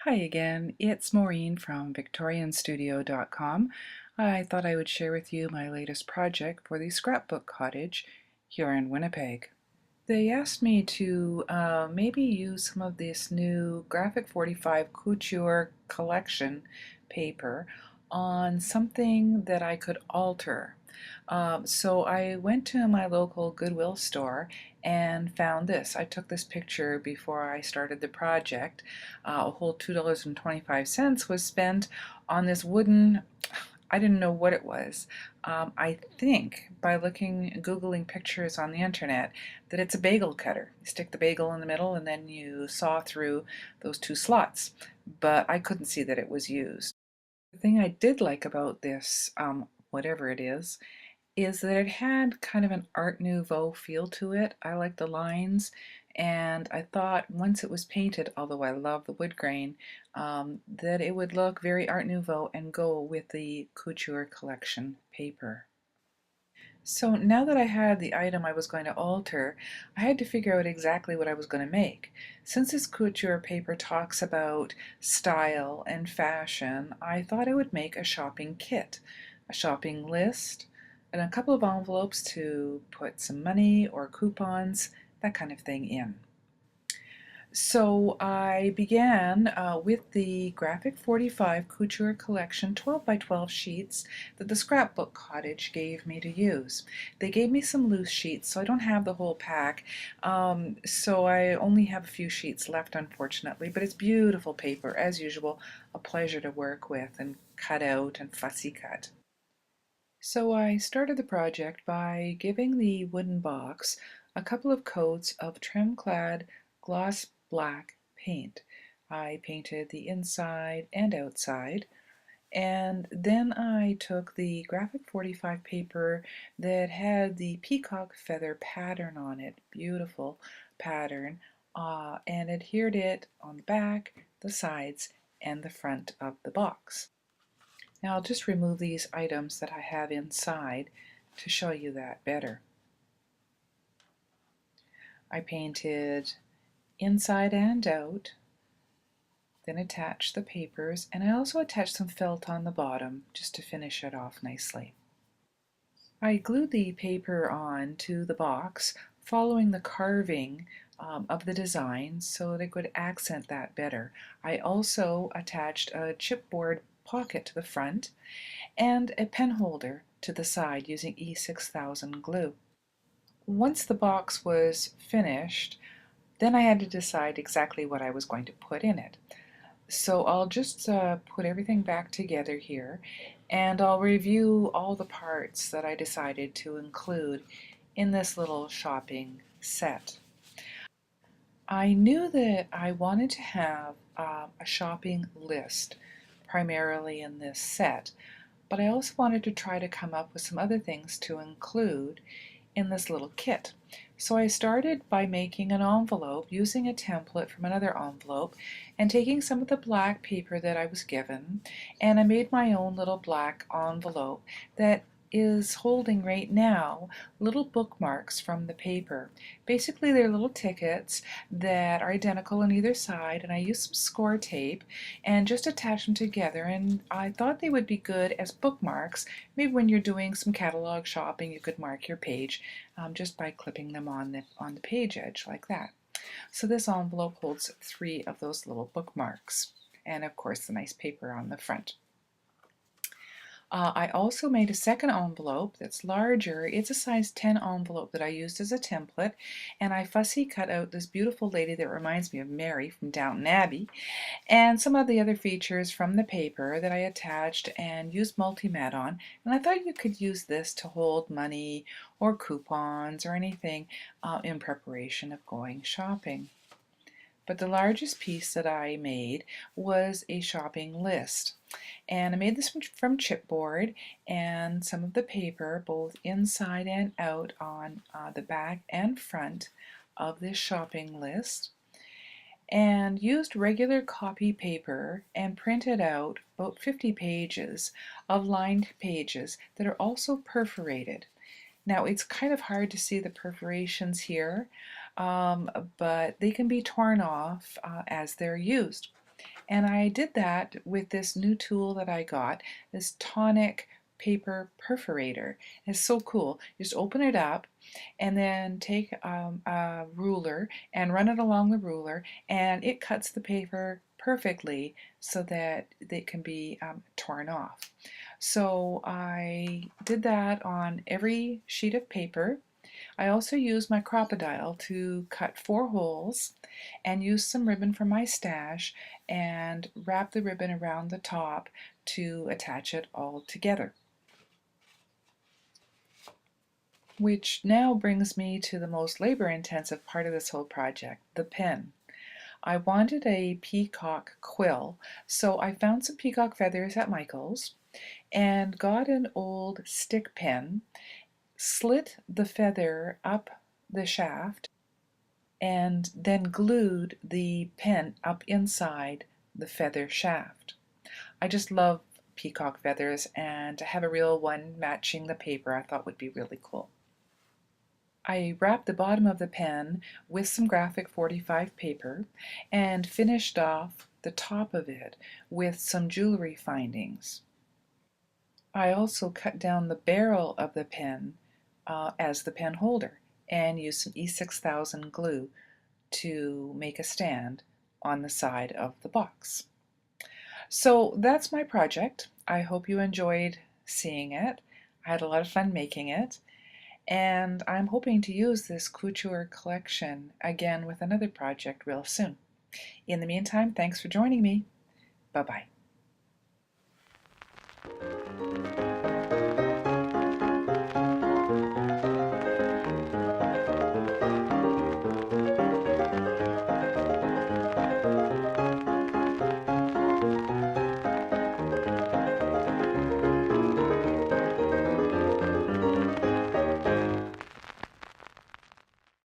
Hi again, it's Maureen from victorianstudio.com. I thought I would share with you my latest project for the scrapbook cottage here in Winnipeg. They asked me to maybe use some of this new Graphic 45 Couture Collection paper on something that I could alter. So I went to my local Goodwill store and found this. I took this picture before I started the project. A whole $2.25 was spent on this wooden, I didn't know what it was. I think by Googling pictures on the internet that it's a bagel cutter. You stick the bagel in the middle and then you saw through those two slots, but I couldn't see that it was used. The thing I did like about this, whatever it is that it had kind of an Art Nouveau feel to it. I like the lines, and I thought once it was painted, although I love the wood grain, that it would look very Art Nouveau and go with the Couture Collection paper. So now that I had the item I was going to alter, I had to figure out exactly what I was going to make. Since this couture paper talks about style and fashion, I thought I would make a shopping kit, a shopping list, and a couple of envelopes to put some money or coupons, that kind of thing in. So I began with the Graphic 45 Couture Collection 12 by 12 sheets that the Scrapbook Cottage gave me to use. They gave me some loose sheets, so I don't have the whole pack. So I only have a few sheets left, unfortunately, but it's beautiful paper, as usual, a pleasure to work with and cut out and fussy cut. So I started the project by giving the wooden box a couple of coats of trim-clad gloss black paint. I painted the inside and outside, and then I took the Graphic 45 paper that had the peacock feather pattern on it, beautiful pattern, and adhered it on the back, the sides, and the front of the box. Now I'll just remove these items that I have inside to show you that better. I painted inside and out, then attached the papers, and I also attached some felt on the bottom just to finish it off nicely. I glued the paper on to the box following the carving of the design so that it could accent that better. I also attached a chipboard pocket to the front and a pen holder to the side using E6000 glue. Once the box was finished, then I had to decide exactly what I was going to put in it. So I'll just put everything back together here, and I'll review all the parts that I decided to include in this little shopping set. I knew that I wanted to have a shopping list primarily in this set, but I also wanted to try to come up with some other things to include in this little kit. So I started by making an envelope using a template from another envelope and taking some of the black paper that I was given, and I made my own little black envelope that is holding right now little bookmarks from the paper. Basically they're little tickets that are identical on either side, and I used some score tape and just attached them together, and I thought they would be good as bookmarks. Maybe when you're doing some catalog shopping you could mark your page just by clipping them on the page edge like that. So this envelope holds 3 of those little bookmarks, and of course the nice paper on the front. I also made a second envelope that's larger. It's a size 10 envelope that I used as a template, and I fussy cut out this beautiful lady that reminds me of Mary from Downton Abbey, and some of the other features from the paper that I attached and used multi-mat on. And I thought you could use this to hold money or coupons or anything in preparation of going shopping. But the largest piece that I made was a shopping list. And I made this from chipboard, and some of the paper, both inside and out on the back and front of this shopping list, and used regular copy paper and printed out about 50 pages of lined pages that are also perforated. Now it's kind of hard to see the perforations here, but they can be torn off as they're used. And I did that with this new tool that I got, this tonic paper perforator. It's so cool. You just open it up and then take a ruler and run it along the ruler, and it cuts the paper perfectly so that it can be torn off. So I did that on every sheet of paper. I also used my crocodile to cut 4 holes and used some ribbon from my stash and wrap the ribbon around the top to attach it all together. Which now brings me to the most labor-intensive part of this whole project, the pen. I wanted a peacock quill, so I found some peacock feathers at Michael's and got an old stick pen, slit the feather up the shaft, and then glued the pen up inside the feather shaft. I just love peacock feathers, and to have a real one matching the paper I thought would be really cool. I wrapped the bottom of the pen with some graphic 45 paper and finished off the top of it with some jewelry findings. I also cut down the barrel of the pen as the pen holder and used some E6000 glue to make a stand on the side of the box. So that's my project. I hope you enjoyed seeing it. I had a lot of fun making it. And I'm hoping to use this Couture collection again with another project real soon. In the meantime, thanks for joining me. Bye-bye.